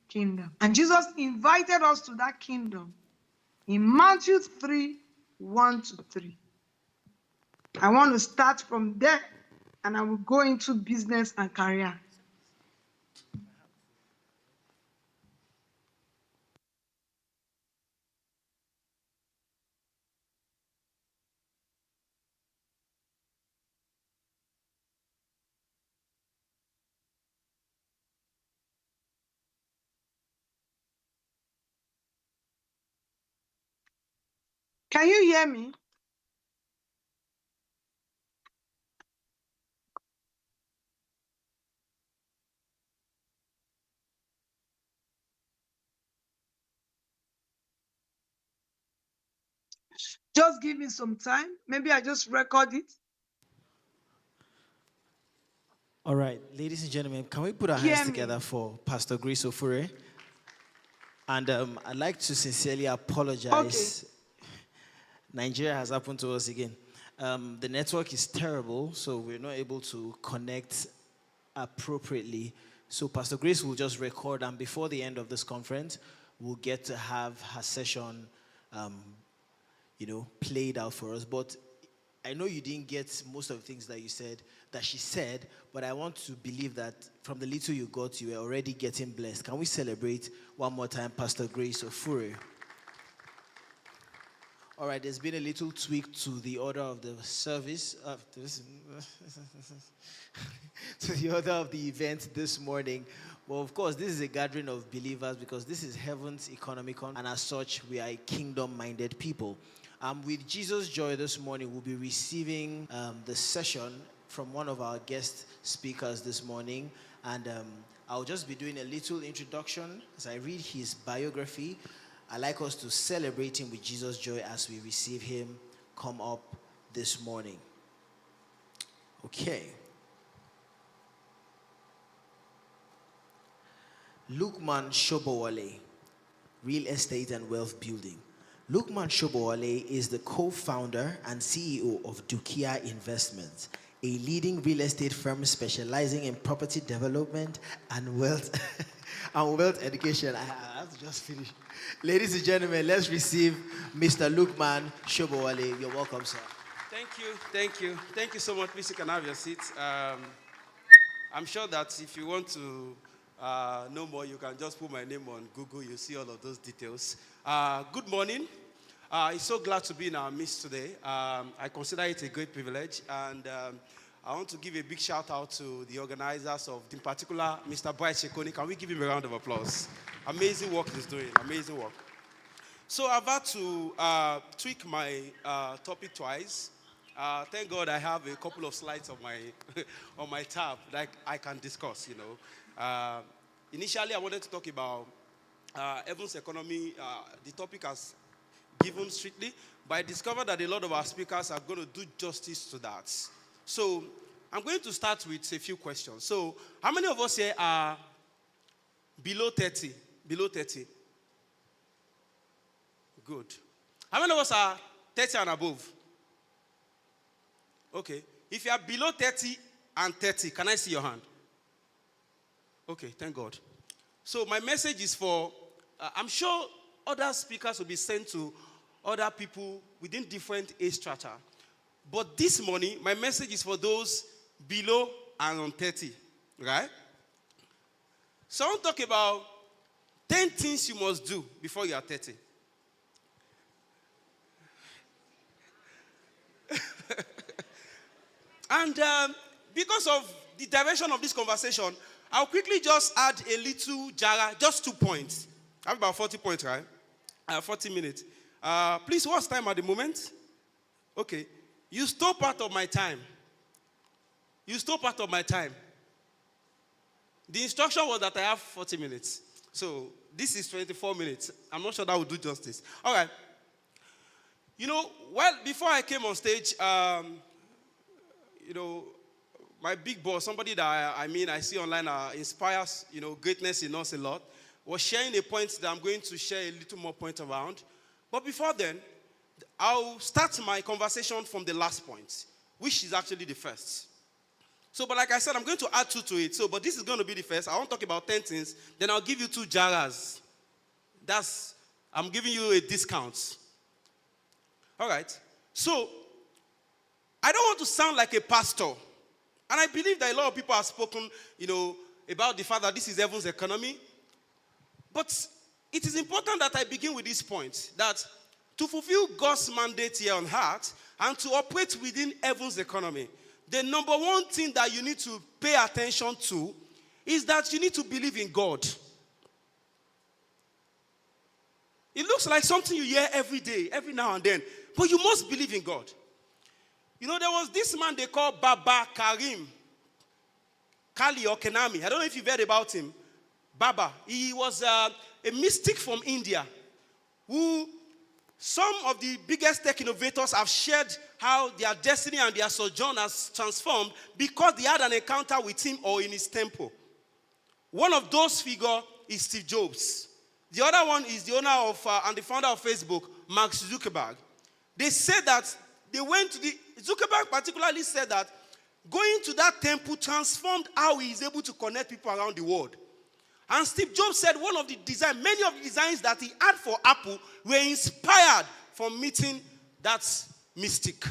kingdom. And Jesus invited us to that kingdom in Matthew 3:1-3. I want to start from there, and I will go into business and career. Can you hear me? Just give me some time. Maybe I just record it. All right, ladies and gentlemen, can we put our hands together for Pastor Grace Ofure? And I'd like to sincerely apologize. Okay. Nigeria has happened to us again. The network is terrible, so we're not able to connect appropriately. So Pastor Grace will just record, and before the end of this conference, we'll get to have her session, played out for us. But I know you didn't get most of the things that she said, but I want to believe that from the little you got, you were already getting blessed. Can we celebrate one more time Pastor Grace Ofure? All right, there's been a little tweak to the order of the service, to the order of the event this morning. Well, of course, this is a gathering of believers because this is Heaven's Economic Conference, and as such, we are a kingdom-minded people. With Jesus Joy this morning, we'll be receiving the session from one of our guest speakers this morning. And I'll just be doing a little introduction as I read his biography. I'd like us to celebrate him with Jesus Joy as we receive him come up this morning. Okay. Lukman Shobowale, Real Estate and Wealth Building. Lukman Shobowale is the co-founder and CEO of Dukia Investments, a leading real estate firm specializing in property development and wealth education. I have to just finish. Ladies and gentlemen, let's receive Mr. Lukman Shobowale. You're welcome, sir. Thank you so much. Please, you can have your seats. I'm sure that if you want to know more, you can just put my name on Google. You'll see all of those details. Good morning. I'm so glad to be in our midst today. I consider it a great privilege, and I want to give a big shout out to the organizers of, in particular, Mr. Bright Shekoni. Can we give him a round of applause? Amazing work he's doing, amazing work. So I've had to tweak my topic twice. Thank God I have a couple of slides on my tab that I can discuss, Initially, I wanted to talk about Heaven's economy. The topic has given strictly, but I discovered that a lot of our speakers are going to do justice to that. So I'm going to start with a few questions. So how many of us here are below 30? Below 30? Good. How many of us are 30 and above? Okay. If you are below 30 and 30, can I see your hand? Okay, thank God. So my message is for, I'm sure other speakers will be sent to other people within different age strata. But this morning, my message is for those below and on 30, right? So I want to talk about 10 things you must do before you are 30. And because of the direction of this conversation, I'll quickly just add a little jara, just 2 points. I have about 40 points, right? 40 minutes. Please, what's time at the moment? Okay. You stole part of my time. The instruction was that I have 40 minutes. So this is 24 minutes. I'm not sure that will do justice. All right. Before I came on stage, my big boss, somebody that I see online inspires, greatness in us a lot, was sharing a point that I'm going to share a little more point around. But before then, I'll start my conversation from the last point, which is actually the first. So, but like I said, I'm going to add 2 to it. So, but this is going to be the first. I won't talk about 10 things. Then I'll give you 2 jaras. I'm giving you a discount. All right. So, I don't want to sound like a pastor. And I believe that a lot of people have spoken, about the fact that this is heaven's economy. But it is important that I begin with this point, that to fulfill God's mandate here on earth and to operate within heaven's economy, the number one thing that you need to pay attention to is that you need to believe in God. It looks like something you hear every day, every now and then, but you must believe in God. There was this man they call Baba Karim Kali or Kenami. I don't know if you've heard about him. Baba. He was a mystic from India who some of the biggest tech innovators have shared how their destiny and their sojourn has transformed because they had an encounter with him or in his temple. One of those figures is Steve Jobs. The other one is the owner of and the founder of Facebook, Mark Zuckerberg. They said that they went to Zuckerberg particularly said that going to that temple transformed how he is able to connect people around the world. And Steve Jobs said many of the designs that he had for Apple were inspired from meeting that mystic.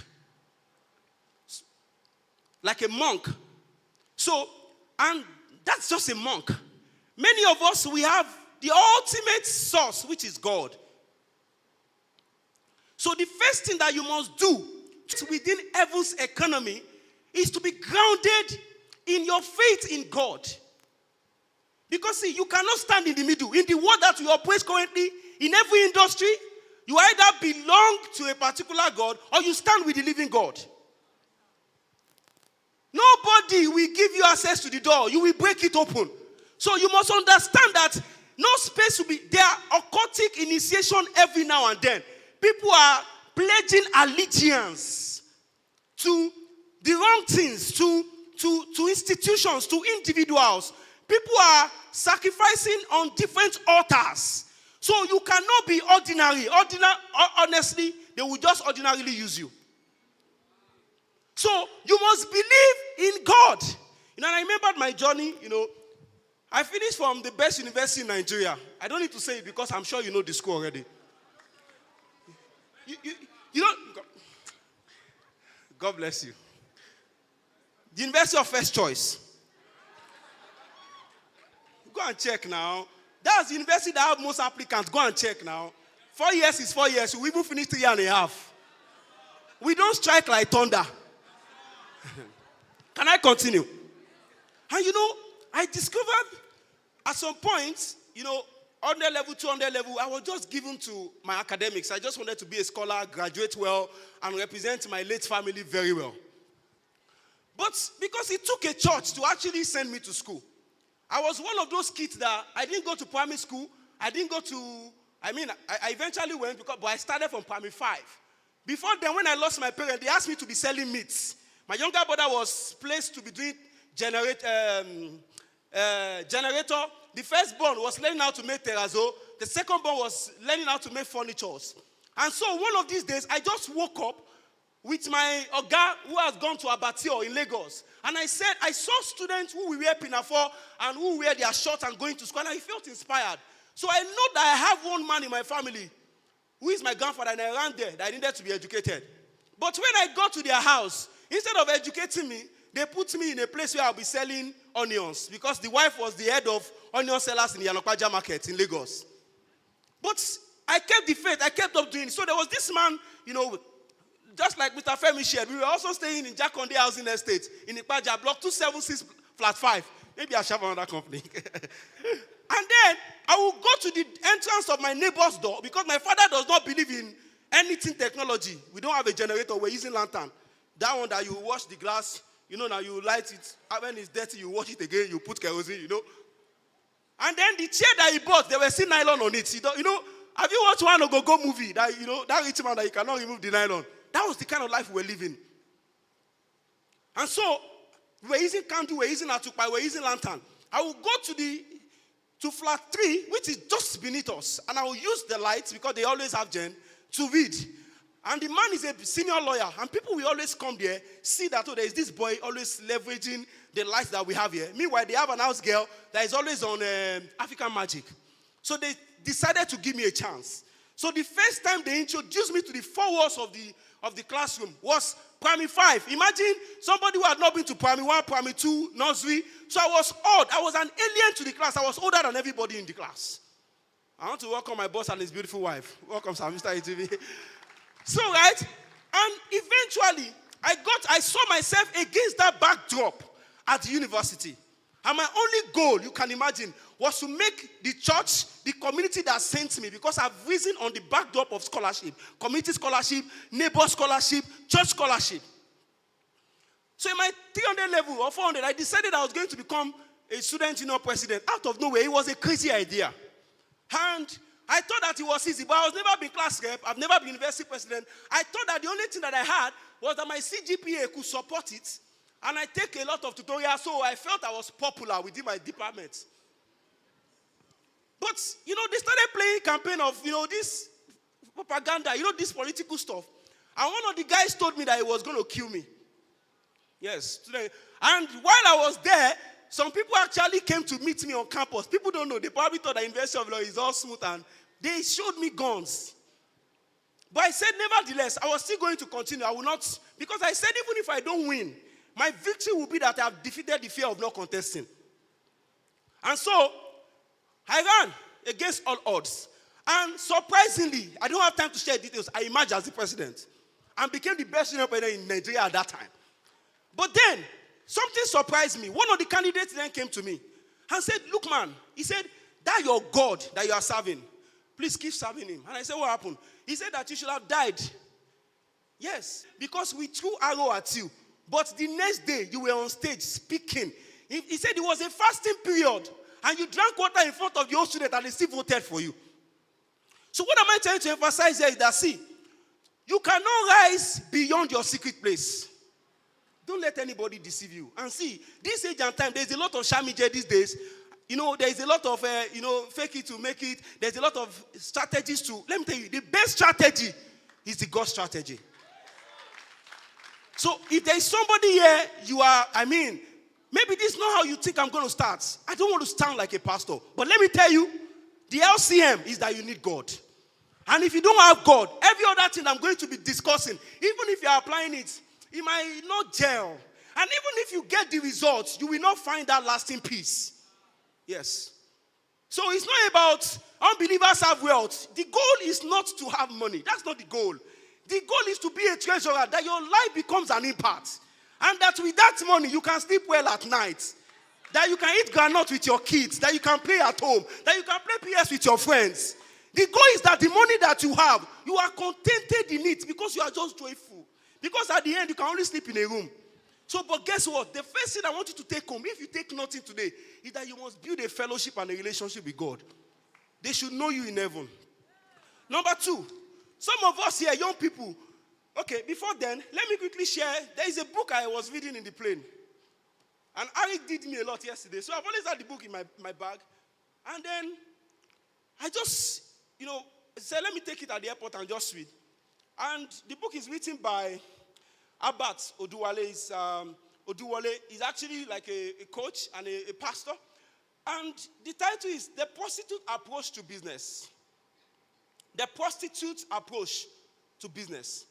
Like a monk. So, and that's just a monk. Many of us, we have the ultimate source, which is God. So the first thing that you must do within heaven's economy is to be grounded in your faith in God. Because see, you cannot stand in the middle. In the world that we operate currently, in every industry, you either belong to a particular God or you stand with the living God. Nobody will give you access to the door. You will break it open. So you must understand that no space will be. There are occultic initiation every now and then. People are pledging allegiance to the wrong things, to institutions, to individuals. People are sacrificing on different altars. So you cannot be ordinary. Honestly, they will just ordinarily use you. So you must believe in God. And I remembered my journey, I finished from the best university in Nigeria. I don't need to say it because I'm sure you know the school already. God bless you. The University of First Choice. Go and check now. That's the university that have most applicants. Go and check now. 4 years is 4 years. We even finished 3.5. We don't strike like thunder. Can I continue? And I discovered at some point, 100 level, 200 level, I was just given to my academics. I just wanted to be a scholar, graduate well, and represent my late family very well. But because it took a church to actually send me to school, I was one of those kids that I didn't go to primary school. I eventually went, but I started from primary 5. Before then, when I lost my parents, they asked me to be selling meats. My younger brother was placed to be doing generator. The firstborn was learning how to make terrazzo. The secondborn was learning how to make furnitures. And so one of these days, I just woke up with my Oga who has gone to Abattoir in Lagos. And I said, I saw students who wear pinafore and who wear their shorts and going to school. And I felt inspired. So I know that I have one man in my family who is my grandfather. And I ran there that I needed to be educated. But when I got to their house, instead of educating me, they put me in a place where I'll be selling onions because the wife was the head of onion sellers in the Yanokwaja market in Lagos. But I kept the faith. I kept up doing it. So there was this man, just like Mr. Femi shared, we were also staying in Jakonde Housing Estate in Ikpaja, block 276, flat 5. Maybe I shall have another company. And then I will go to the entrance of my neighbor's door because my father does not believe in anything technology. We don't have a generator. We're using lantern. That one that you wash the glass, now you light it. When it's dirty, you wash it again. You put kerosene, And then the chair that he bought, there was still nylon on it. Have you watched one Ogogo movie that, that rich man that you cannot remove the nylon? That was the kind of life we were living. And so, we were using candle, we were using atupa, we were using lantern. I will go to flat 3, which is just beneath us, and I will use the lights, because they always have gen, to read. And the man is a senior lawyer. And people will always come there, see that, oh, there is this boy always leveraging the lights that we have here. Meanwhile, they have an house girl that is always on African Magic. So they decided to give me a chance. So the first time they introduced me to the four walls of the classroom was primary 5. Imagine somebody who had not been to primary 1, primary 2, nursery. So I was odd. I was an alien to the class. I was older than everybody in the class. I want to welcome my boss and his beautiful wife. Welcome, sir, Mr. ETV. So, right? And eventually, I saw myself against that backdrop at the university. And my only goal, you can imagine, was to make the church, the community that sent me, because I've risen on the backdrop of scholarship, community scholarship, neighbor scholarship, church scholarship. So in my 300 level or 400, I decided I was going to become a student union president. Out of nowhere, it was a crazy idea. And I thought that it was easy, but I was never been class rep. I've never been university president. I thought that the only thing that I had was that my CGPA could support it. And I take a lot of tutorials, so I felt I was popular within my department. But, they started playing campaign of, this propaganda, this political stuff. And one of the guys told me that he was going to kill me. Yes. And while I was there, some people actually came to meet me on campus. People don't know. They probably thought the University of Law is all smooth, and they showed me guns. But I said, nevertheless, I was still going to continue. I will not, because I said, even if I don't win, my victory will be that I have defeated the fear of not contesting. And so, I ran against all odds. And surprisingly, I don't have time to share details. I emerged as the president and became the best senior president in Nigeria at that time. But then, something surprised me. One of the candidates then came to me and said, look, man, he said, that your God that you are serving, please keep serving him. And I said, what happened? He said that you should have died. Yes, because we threw arrow at you. But the next day, you were on stage speaking. He said it was a fasting period. And you drank water in front of your student and they still voted for you. So what am I trying to emphasize here is that, see, you cannot rise beyond your secret place. Don't let anybody deceive you. And see, this age and time, there's a lot of shamije these days. There's a lot of, fake it to make it. There's a lot of strategies to, let me tell you, the best strategy is the God strategy. So if there is somebody here, maybe this is not how you think I'm going to start. I don't want to sound like a pastor. But let me tell you, the LCM is that you need God. And if you don't have God, every other thing I'm going to be discussing, even if you're applying it, it might not gel. And even if you get the results, you will not find that lasting peace. Yes. So it's not about unbelievers have wealth. The goal is not to have money. That's not the goal. The goal is to be a treasurer, that your life becomes an impact. And that with that money, you can sleep well at night. That you can eat granite with your kids. That you can play at home. That you can play PS with your friends. The goal is that the money that you have, you are contented in it because you are just joyful. Because at the end, you can only sleep in a room. So, but guess what? The first thing I want you to take home, if you take nothing today, is that you must build a fellowship and a relationship with God. They should know you in heaven. Number 2, some of us here, young people, okay, before then, let me quickly share. There is a book I was reading in the plane. And Eric did me a lot yesterday. So I've always had the book in my bag. And then I just, said, let me take it at the airport and just read. And the book is written by Abat Oduwale. Oduwale is actually like a coach and a pastor. And the title is The Prostitute Approach to Business. The Prostitute Approach to Business.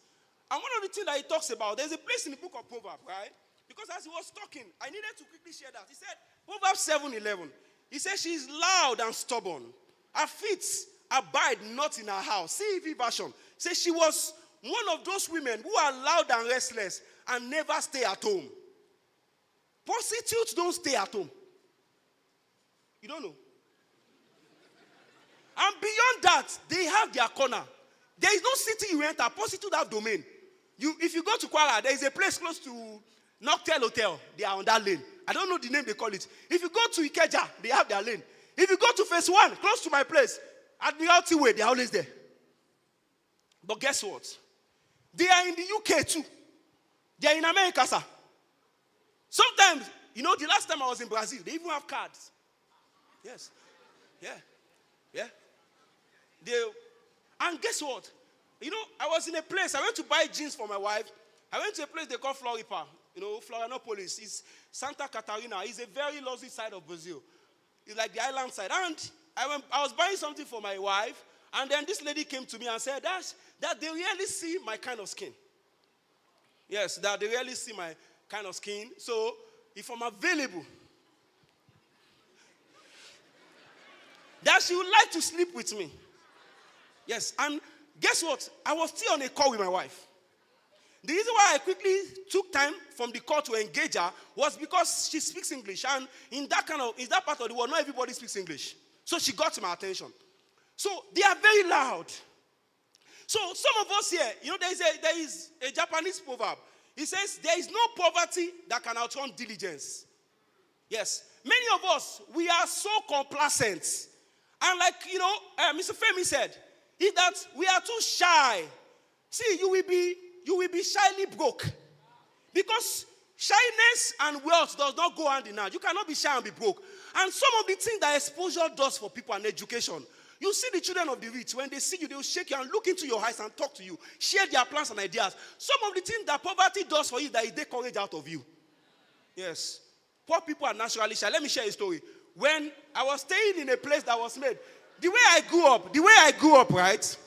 And one of the things that he talks about, there's a place in the book of Proverbs, right? Because as he was talking, I needed to quickly share that. He said, Proverbs 7:11. He said, she is loud and stubborn. Her feet abide not in her house. CEV version. He said, she was one of those women who are loud and restless and never stay at home. Prostitutes don't stay at home. You don't know. And beyond that, they have their corner. There is no city you enter. Prostitutes have domain. If you go to Kwara, there is a place close to Noctel Hotel. They are on that lane. I don't know the name they call it. If you go to Ikeja, they have their lane. If you go to Phase 1, close to my place, Admiralty Way, they are always there. But guess what? They are in the UK too. They are in America, sir. Sometimes, the last time I was in Brazil, they even have cards. Yes. Yeah. And guess what? I was in a place, I went to buy jeans for my wife. I went to a place they call Floripa. Florianopolis. It's Santa Catarina. It's a very lovely side of Brazil. It's like the island side. And I was buying something for my wife. And then this lady came to me and said that they really see my kind of skin. Yes, that they really see my kind of skin. So if I'm available, that she would like to sleep with me. Yes, and guess what? I was still on a call with my wife. The reason why I quickly took time from the call to engage her was because she speaks English. And in that part of the world, not everybody speaks English. So she got my attention. So they are very loud. So some of us here, there is a Japanese proverb. It says, there is no poverty that can outrun diligence. Yes. Many of us, we are so complacent. And like, Mr. Femi said, is that we are too shy. See, you will be shyly broke. Because shyness and wealth does not go hand in hand. You cannot be shy and be broke. And some of the things that exposure does for people and education, you see the children of the rich, when they see you, they will shake you and look into your eyes and talk to you, share their plans and ideas. Some of the things that poverty does for you, that it takes courage out of you. Yes. Poor people are naturally shy. Let me share a story. When I was staying in a place that was made, the way I grew up, right?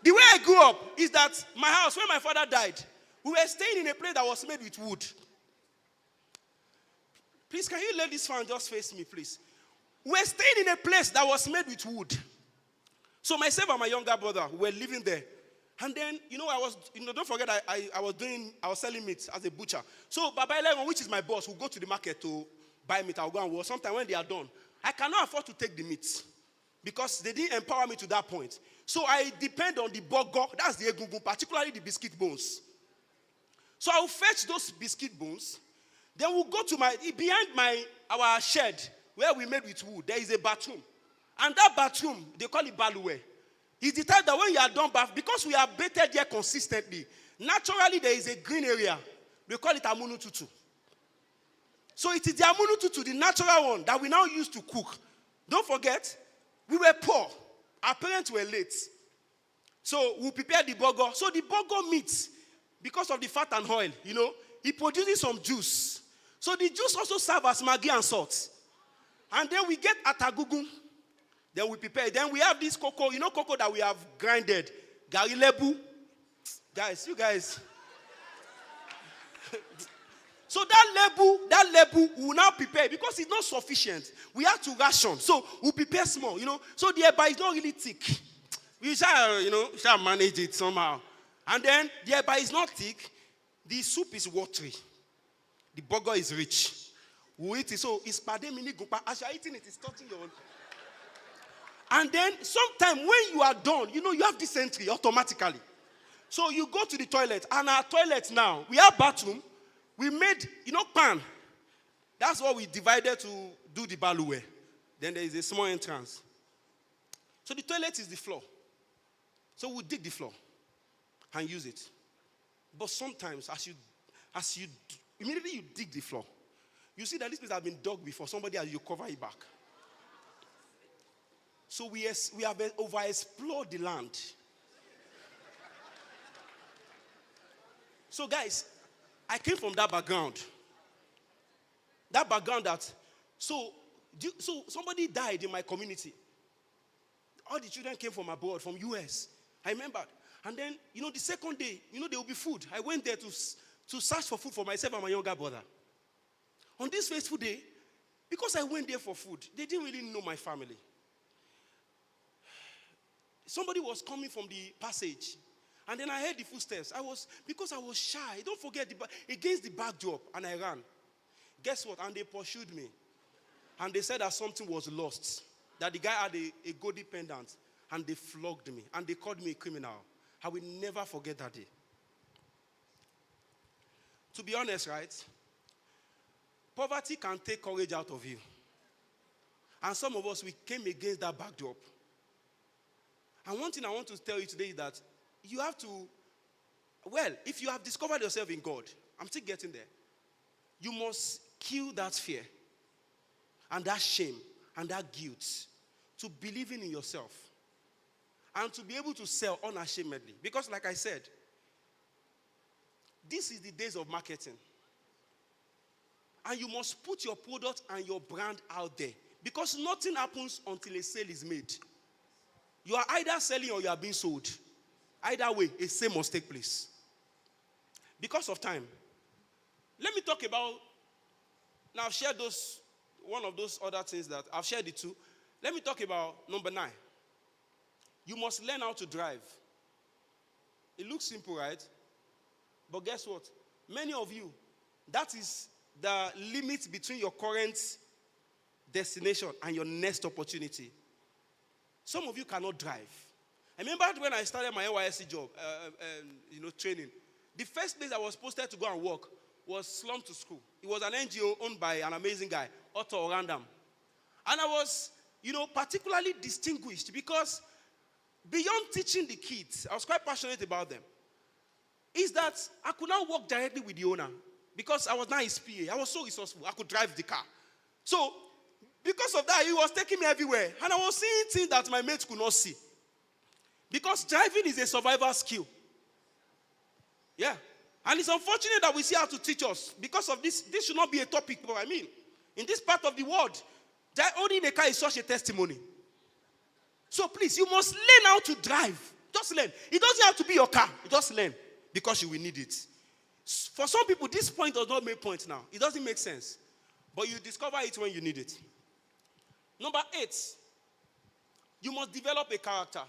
The way I grew up is that my house, when my father died, we were staying in a place that was made with wood. Please, can you let this fan just face me, please? We were staying in a place that was made with wood. So myself and my younger brother were living there. And then, don't forget, I was selling meat as a butcher. So Baba Elegon, which is my boss, will go to the market to buy meat. I'll go and work. Sometimes when they are done, I cannot afford to take the meat because they didn't empower me to that point. So I depend on the bogo, that's the egungun, particularly the biscuit bones. So I'll fetch those biscuit bones. Then we'll go to behind our shed where we made with wood, there is a bathroom. And that bathroom, they call it baluwe. It's the type that when you are done bath, because we are baited here consistently, naturally there is a green area. We call it amunututu. So it is the amunututu, the natural one, that we now use to cook. Don't forget, we were poor. Our parents were late. So we prepared the burger. So the burger meat, because of the fat and oil, it produces some juice. So the juice also serves as maggi and salt. And then we get atagugun. Then we prepare. Then we have this cocoa. Cocoa that we have grinded. Gari lebu. Guys, you guys. So that lebu we will now prepare because it's not sufficient. We have to ration. So we prepare small, So the eba is not really thick. We shall manage it somehow. And then the eba is not thick. The soup is watery. The burger is rich. We eat it. So it's pade mini gumpa. As you're eating it, it's touching your own. And then sometime when you are done, you have dysentery automatically. So you go to the toilet. And our toilet now, we have bathroom. We made, pan. That's what we divided to do the baluwe. Then there is a small entrance. So the toilet is the floor. So we dig the floor and use it. But sometimes immediately you dig the floor, you see that this place has been dug before. Somebody has, you cover it back. So we have overexplored the land. So guys, I came from that background. So somebody died in my community. All the children came from abroad, from US. I remembered. And then, the second day, there will be food. I went there to search for food for myself and my younger brother. On this fateful day, because I went there for food, they didn't really know my family. Somebody was coming from the passage. And then I heard the footsteps. Because I was shy. Don't forget, against the backdrop. And I ran. Guess what? And they pursued me. And they said that something was lost. That the guy had a golden pendant. And they flogged me. And they called me a criminal. I will never forget that day. To be honest, right? Poverty can take courage out of you. And some of us, we came against that backdrop. And one thing I want to tell you today is that you have to, if you have discovered yourself in God, I'm still getting there, you must kill that fear and that shame and that guilt to believing in yourself and to be able to sell unashamedly. Because like I said, this is the days of marketing. And you must put your product and your brand out there. Because nothing happens until a sale is made. You are either selling or you are being sold. Either way, a sale must take place. Because of time, let me talk about, now I've shared one of those other things that I've shared it too. Let me talk about number 9. You must learn how to drive. It looks simple, right? But guess what? Many of you, that is the limit between your current destination and your next opportunity. Some of you cannot drive. I remember when I started my NYSC job, training. The first place I was posted to go and work was Slum to School. It was an NGO owned by an amazing guy, Otto Orandam. And I was, particularly distinguished because beyond teaching the kids, I was quite passionate about them, is that I could now work directly with the owner because I was now his PA. I was so resourceful. I could drive the car. So, because of that, he was taking me everywhere. And I was seeing things that my mates could not see. Because driving is a survival skill. Yeah. And it's unfortunate that we see how to teach us. Because of this should not be a topic. But in this part of the world, owning a car is such a testimony. So please, you must learn how to drive. Just learn. It doesn't have to be your car. Just learn. Because you will need it. For some people, this point does not make point now. It doesn't make sense. But you discover it when you need it. Number 8, you must develop a character.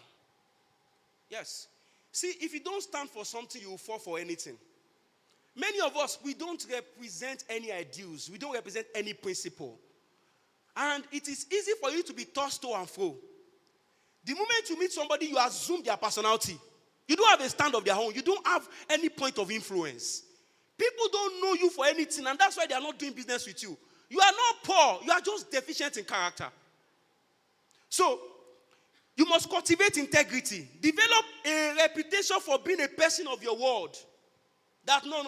Yes. See, if you don't stand for something, you will fall for anything. Many of us, we don't represent any ideals. We don't represent any principle. And it is easy for you to be tossed to and fro. The moment you meet somebody, you assume their personality. You don't have a stand of their own. You don't have any point of influence. People don't know you for anything, and that's why they are not doing business with you. You are not poor. You are just deficient in character. So, you must cultivate integrity. Develop a reputation for being a person of your word. That, no.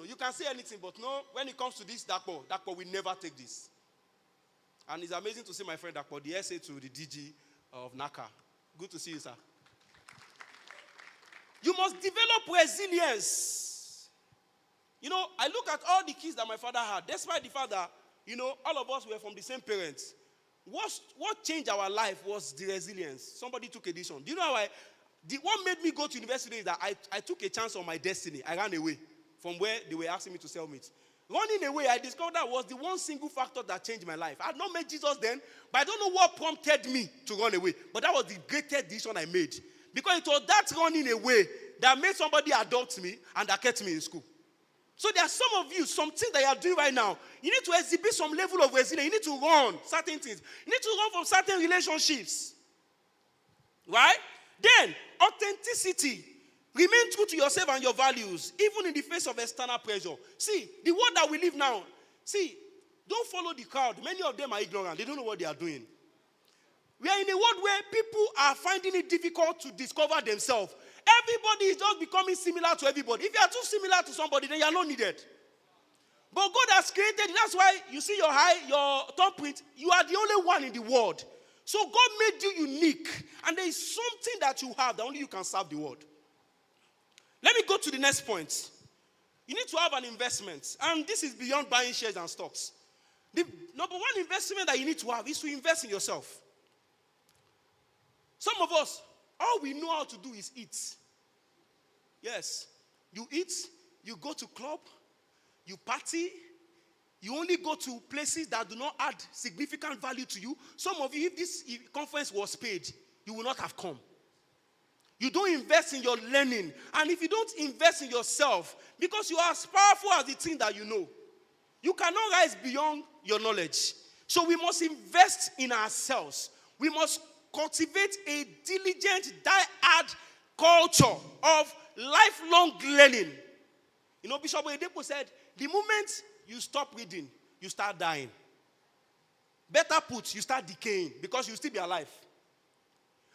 You can say anything, but no, when it comes to this, Dakpo will never take this. And it's amazing to see my friend Dakpo, the SA to the DG of NACA. Good to see you, sir. You must develop resilience. I look at all the kids that my father had, despite the fact that, all of us were from the same parents. What changed our life was the resilience. Somebody took a decision. Do you know what made me go to university is that I took a chance on my destiny. I ran away from where they were asking me to sell meat. Running away, I discovered that was the one single factor that changed my life. I had not met Jesus then, but I don't know what prompted me to run away. But that was the greatest decision I made. Because it was that running away that made somebody adopt me and that kept me in school. So there are some of you, some things that you are doing right now. You need to exhibit some level of resilience. You need to run certain things. You need to run from certain relationships. Right? Then, authenticity. Remain true to yourself and your values, even in the face of external pressure. See, the world that we live now, don't follow the crowd. Many of them are ignorant. They don't know what they are doing. We are in a world where people are finding it difficult to discover themselves. Everybody is just becoming similar to everybody. If you are too similar to somebody, then you are not needed. But God has created, that's why you see your thumbprint, you are the only one in the world. So God made you unique. And there is something that you have that only you can serve the world. Let me go to the next point. You need to have an investment. And this is beyond buying shares and stocks. The number one investment that you need to have is to invest in yourself. Some of us, all we know how to do is eat. Yes. You eat, you go to club, you party, you only go to places that do not add significant value to you. Some of you, if this conference was paid, you will not have come. You don't invest in your learning. And if you don't invest in yourself, because you are as powerful as the thing that you know, you cannot rise beyond your knowledge. So we must invest in ourselves. We must cultivate a diligent, die-hard culture of lifelong learning. Bishop Oyedepo said, the moment you stop reading, you start dying. Better put, you start decaying because you still be alive.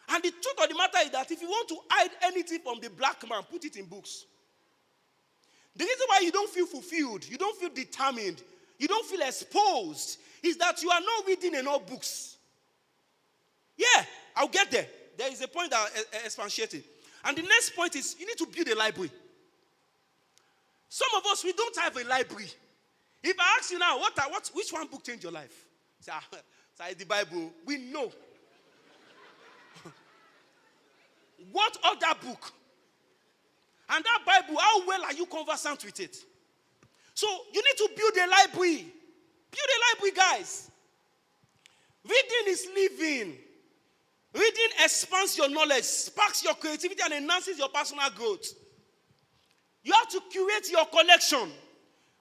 And the truth of the matter is that if you want to hide anything from the black man, put it in books. The reason why you don't feel fulfilled, you don't feel determined, you don't feel exposed, is that you are not reading enough books. Yeah, I'll get there. there is a point that expatiating. And the next point is you need to build a library. Some of us, we don't have a library. If I ask you now, which one book changed your life? Say, the Bible. We know. What other book? And that Bible, how well are you conversant with it? So you need to build a library. Build a library, guys. Reading is living. Reading expands your knowledge, sparks your creativity, and enhances your personal growth. You have to curate your collection.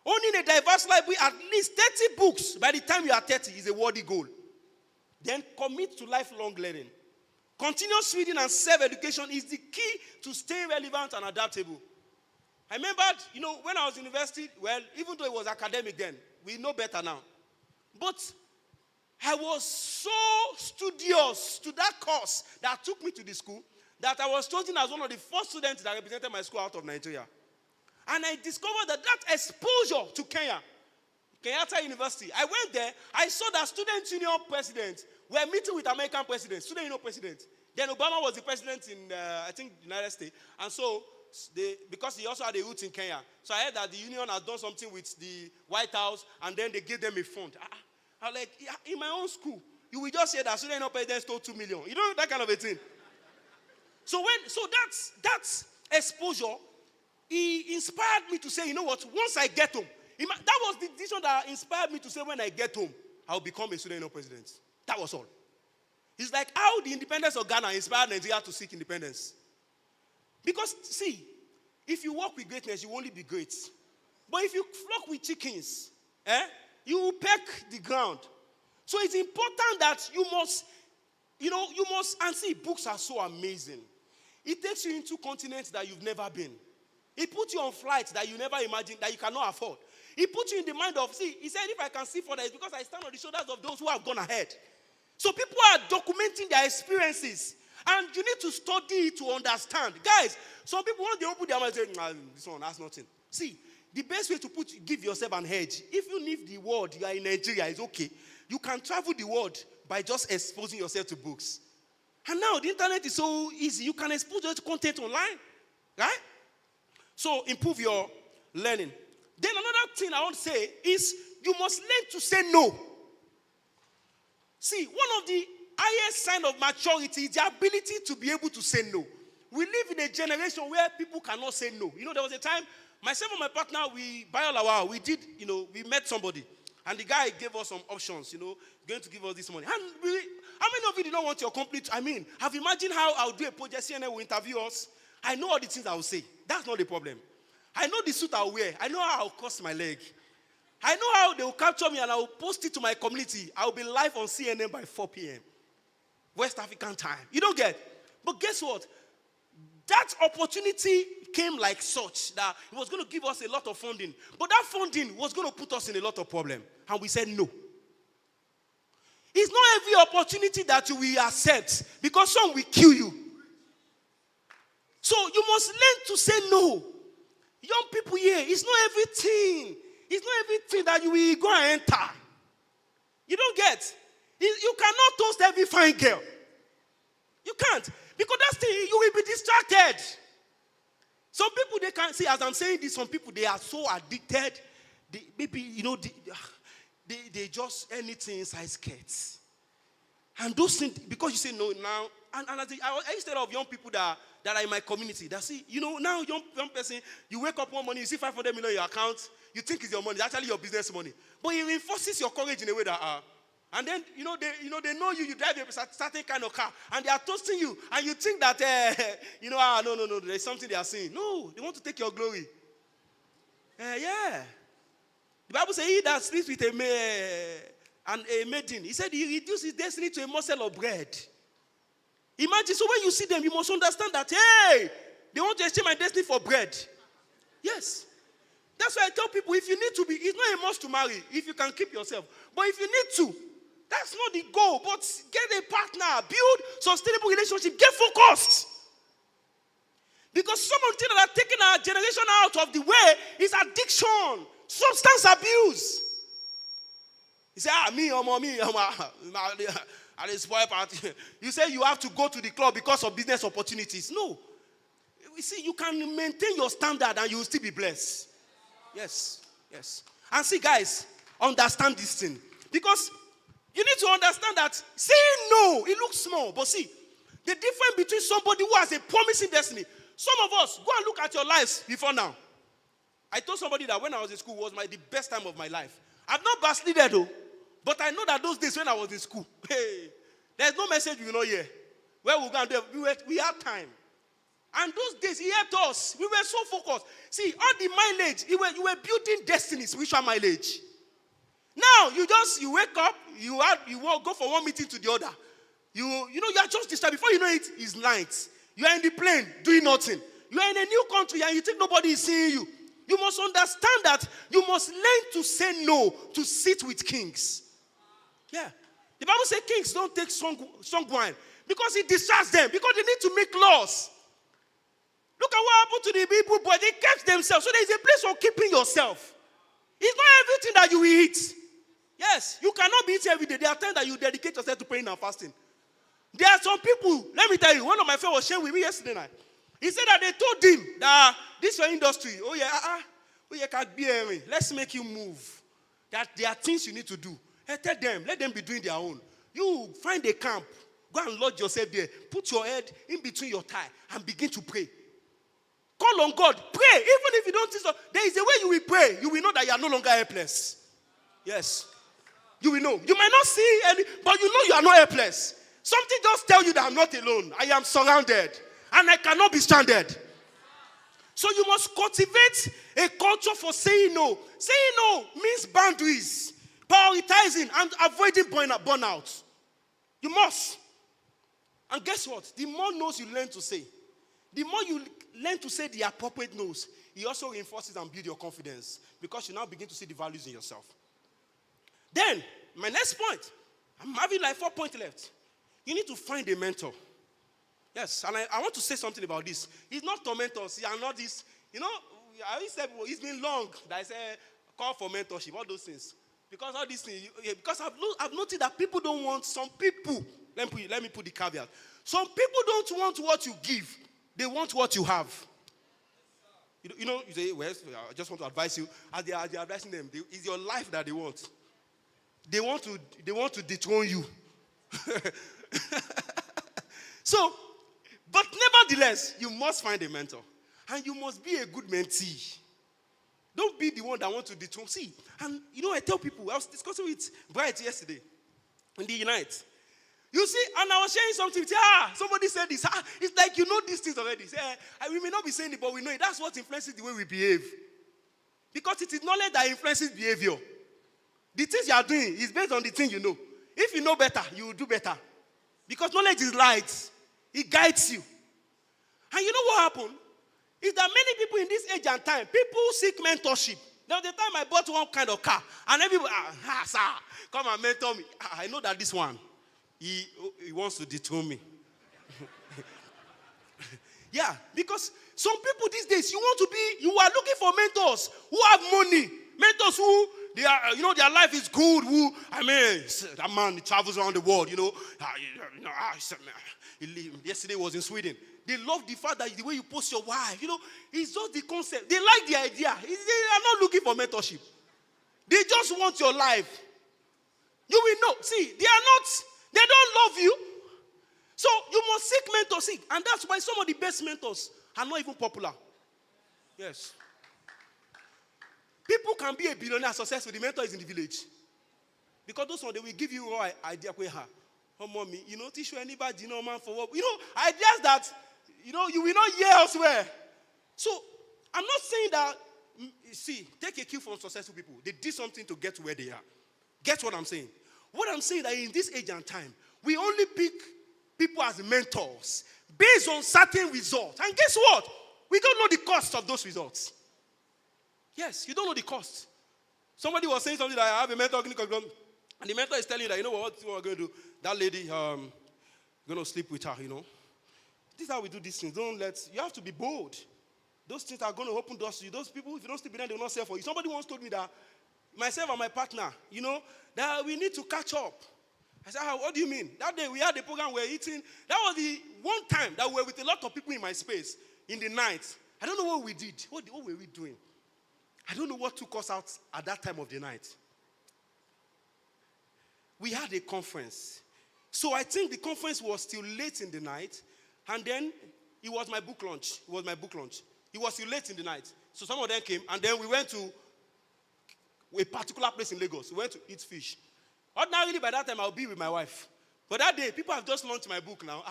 Owning a diverse library, at least 30 books by the time you are 30 is a worthy goal. Then commit to lifelong learning. Continuous reading and self-education is the key to staying relevant and adaptable. I remembered, when I was in university, well, even though it was academic then, we know better now. But I was so studious to that course that took me to the school that I was chosen as one of the first students that represented my school out of Nigeria. And I discovered that exposure to Kenya, Kenyatta University, I went there, I saw that student union presidents were meeting with American presidents, student union presidents. Then Obama was the president in, I think, the United States. And so, because he also had a root in Kenya. So I heard that the union had done something with the White House, and then they gave them a fund. I was like, in my own school, you will just say that student union president stole 2 million. You know, that kind of a thing. So that's exposure. He inspired me to say, you know what, once I get home, that was the decision that inspired me to say when I get home, I'll become a student union president. That was all. It's like how the independence of Ghana inspired Nigeria to seek independence. Because, see, if you walk with greatness, you will only be great. But if you flock with chickens, you will peck the ground. So it's important that you must, and see, books are so amazing. It takes you into continents that you've never been. It puts you on flights that you never imagined, that you cannot afford. It puts you in the mind of, he said, if I can see further, it's because I stand on the shoulders of those who have gone ahead. So people are documenting their experiences. And you need to study it to understand. Guys, some people, when they open their mouth, say, this one, that's nothing. See, the best way to give yourself an edge, if you leave the world, you are in Nigeria, it's okay. You can travel the world by just exposing yourself to books. And now the internet is so easy. You can expose your content online. Right? So improve your learning. Then another thing I want to say is you must learn to say no. See, one of the highest sign of maturity is the ability to be able to say no. We live in a generation where people cannot say no. There was a time, myself and my partner, we met somebody. And the guy gave us some options, going to give us this money. And how many of you do not want your company have imagined how I'll do a project, CNN will interview us. I know all the things I will say. That's not the problem. I know the suit I'll wear. I know how I'll cross my leg. I know how they will capture me and I will post it to my community. I will be live on CNN by 4 p.m. West African time. You don't get. But guess what? That opportunity came like such that it was going to give us a lot of funding. But that funding was going to put us in a lot of problem. And we said no. It's not every opportunity that you will accept because some will kill you. So you must learn to say no. Young people here, it's not everything. It's not everything that you will go and enter. You don't get. You cannot toast every fine girl. You can't. Because that's the thing, you will be distracted. Some people, they can't see, as I'm saying this, some people, they are so addicted. They just anything inside skirts. And those things, because you say no now, and I used to tell of young people that are in my community, that see, now young person, you wake up one morning, you see 500 million in your account, you think it's your money, it's actually your business money. But it reinforces your courage in a way that, and then, they know you drive a certain kind of car, and they are toasting you, and you think that, no, there's something they are saying. No, they want to take your glory. Yeah. The Bible says, he that sleeps with a maiden, he said he reduced his destiny to a morsel of bread. Imagine, so when you see them, you must understand that, hey, they want to exchange my destiny for bread. Yes. That's why I tell people, if you need to be, it's not a must to marry, if you can keep yourself. But if you need to, that's not the goal. But get a partner, build sustainable relationship, get focused. Because some of the things that are taking our generation out of the way is addiction, substance abuse. You say, and they spoil party. You say you have to go to the club because of business opportunities. No. You see, you can maintain your standard and you will still be blessed. Yes, yes. And see, guys, understand this thing. Because you need to understand that saying no, it looks small. But see, the difference between somebody who has a promising destiny. Some of us, go and look at your lives before now. I told somebody that when I was in school was the best time of my life. I've not backslided though. But I know that those days when I was in school, hey, there's no message we will not hear. Where we go and do, we had time. And those days, he helped us. We were so focused. See, all the mileage, you were building destiny, spiritual mileage. Now, you wake up, you go from one meeting to the other. You are just disturbed. Before you know it, it's night. You are in the plane, doing nothing. You are in a new country, and you think nobody is seeing you. You must understand that you must learn to say no to sit with kings. Yeah. The Bible says kings don't take strong wine because it distracts them, because they need to make laws. Look at what happened to the people, but they kept themselves. So there is a place for keeping yourself. It's not everything that you will eat. Yes, you cannot be eating every day. There are times that you dedicate yourself to praying and fasting. There are some people, let me tell you, one of my friends was sharing with me yesterday night. He said that they told him that this your industry, let's make you move. That there are things you need to do. Hey, tell them, let them be doing their own. You find a camp, go and lodge yourself there. Put your head in between your thigh and begin to pray. Call on God. Pray. Even if you don't see so, there is a way you will pray. You will know that you are no longer helpless. Yes. You will know. You might not see any, but you know you are not helpless. Something just tell you that I'm not alone. I am surrounded. And I cannot be stranded. So you must cultivate a culture for saying no. Saying no means boundaries, prioritizing, and avoiding burnout. You must. And guess what? The more no's you learn to say, the more you learn to say the appropriate no's, it also reinforces and builds your confidence because you now begin to see the values in yourself. Then, my next point, I'm having like 4 points left. You need to find a mentor. Yes, and I want to say something about this. It's not tormentors. You are not this. I always said it's been long that I say call for mentorship, all those things. Because all these things, because I've noticed that people don't want, some people, let me put the caveat. Some people don't want what you give. They want what you have. You say, well, I just want to advise you. As they are advising them, it's your life that they want. They want to dethrone you. So, but nevertheless, you must find a mentor. And you must be a good mentee. Don't be the one that wants to dethrone. See, and I tell people, I was discussing with Bright yesterday in the Unite. You see, and I was sharing something. Somebody said this. It's like you know these things already. Say, we may not be saying it, but we know it. That's what influences the way we behave. Because it is knowledge that influences behavior. The things you are doing is based on the thing you know. If you know better, you will do better. Because knowledge is light. It guides you. And you know what happened? Is that many people in this age and time, people seek mentorship. There was the time I bought one kind of car. And everybody, sir, come and mentor me. I know that this one, he wants to dethrone me. Yeah, because some people these days, you are looking for mentors who have money. Mentors who, their life is good. That man travels around the world, yesterday was in Sweden. They love the fact that the way you post your wife, it's just the concept. They like the idea. They are not looking for mentorship. They just want your life. You will know. See, they don't love you. So you must seek mentors. And that's why some of the best mentors are not even popular. Yes. People can be a billionaire successful. The mentor is in the village. Because those ones, they will give you raw idea. Oh, mommy, teach you anybody, man, for what? Ideas that, you will not hear elsewhere. So, I'm not saying that, take a cue from successful people. They did something to get to where they are. Get what I'm saying? What I'm saying that in this age and time, we only pick people as mentors based on certain results. And guess what? We don't know the cost of those results. Yes, you don't know the cost. Somebody was saying something that I have a mentor, and the mentor is telling you that, what we're going to do? That lady, going to sleep with her, This is how we do these things. You have to be bold. Those things are going to open doors to you. Those people, if you don't sleep with them, they will not sell for you. Somebody once told me that, myself and my partner, that we need to catch up. I said, what do you mean? That day we had a program, we were eating. That was the one time that we were with a lot of people in my space in the night. I don't know what we did. What were we doing? I don't know what took us out at that time of the night. We had a conference. So I think the conference was still late in the night. And then it was my book launch. It was still late in the night. So some of them came. And then we went to a particular place in Lagos. We went to eat fish. Ordinarily, by that time, I'll be with my wife. But that day, people have just launched my book now.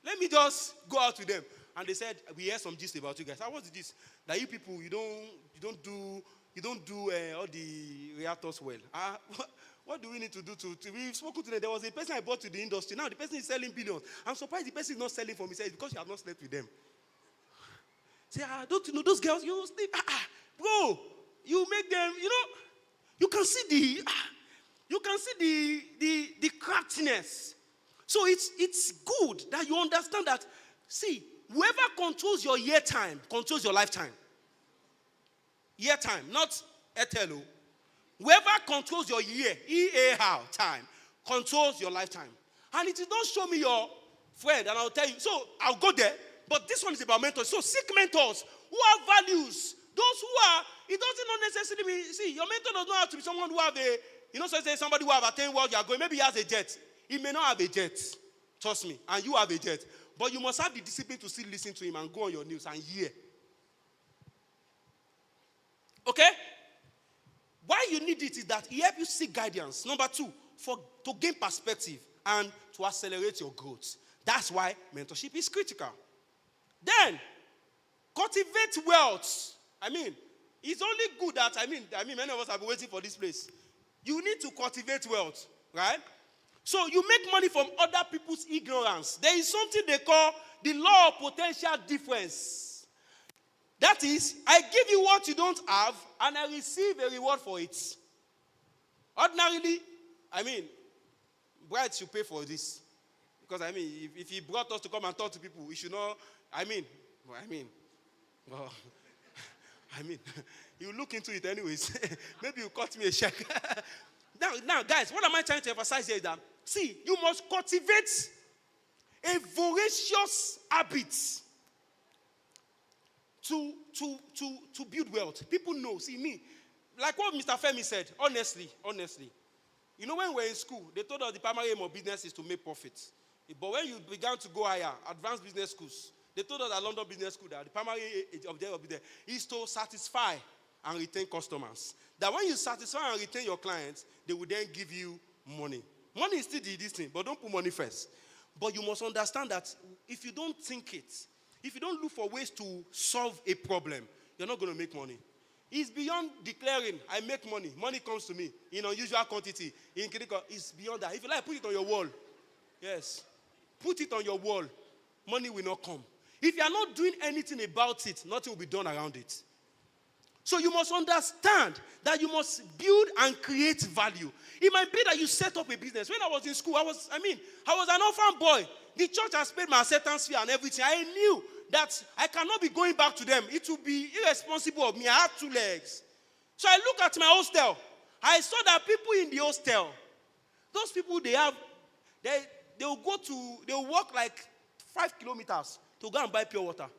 Let me just go out with them. And they said, we heard some gist about you guys. What's the gist? That you people, you don't do all the reactors well. What do we need to do we've spoken to them. There was a person I brought to the industry. Now the person is selling billions. I'm surprised the person is not selling for me. He said, it's because you have not slept with them. Say, don't you know those girls? You sleep. Bro, you make them, you can see the craftiness. So it's good that you understand that, see, whoever controls your year time controls your lifetime. Year time, not etelo. Whoever controls your year, E-A-H, time, controls your lifetime. And it is not show me your friend, and I'll tell you. So I'll go there, but this one is about mentors. So seek mentors who have values. Those who are, it doesn't not necessarily mean, see, your mentor does not have to be someone who have so say somebody who have attained where you are going. Maybe he has a jet. He may not have a jet. Trust me. And you have a jet. But you must have the discipline to still listen to him and go on your news and hear. Okay? Why you need it is that he helps you seek guidance. Number 2, to gain perspective and to accelerate your growth. That's why mentorship is critical. Then, cultivate wealth. It's only good that, many of us have been waiting for this place. You need to cultivate wealth, right? So you make money from other people's ignorance. There is something they call the law of potential difference. That is, I give you what you don't have, and I receive a reward for it. Ordinarily, brides should pay for this. Because, if he brought us to come and talk to people, we should not, you look into it anyways. Maybe you cut me a check. Now, guys, what am I trying to emphasize here is that, see, you must cultivate a voracious habit to build wealth. People know, see me, like what Mr. Femi said, honestly. When we were in school, they told us the primary aim of business is to make profits. But when you began to go higher, advanced business schools, they told us at London Business School that the primary objective of business is to satisfy and retain customers. That when you satisfy and retain your clients, they will then give you money. Money is still this thing, but don't put money first. But you must understand that if you don't think it, if you don't look for ways to solve a problem, you're not going to make money. It's beyond declaring, I make money. Money comes to me in unusual quantity. In critical, it's beyond that. If you like, put it on your wall. Yes. Put it on your wall. Money will not come. If you are not doing anything about it, nothing will be done around it. So you must understand that you must build and create value. It might be that you set up a business. When I was in school, I was an orphan boy. The church has paid my acceptance fee and everything. I knew that I cannot be going back to them. It would be irresponsible of me. I had 2 legs. So I looked at my hostel. I saw that people in the hostel, those people they'll walk like 5 kilometers to go and buy pure water.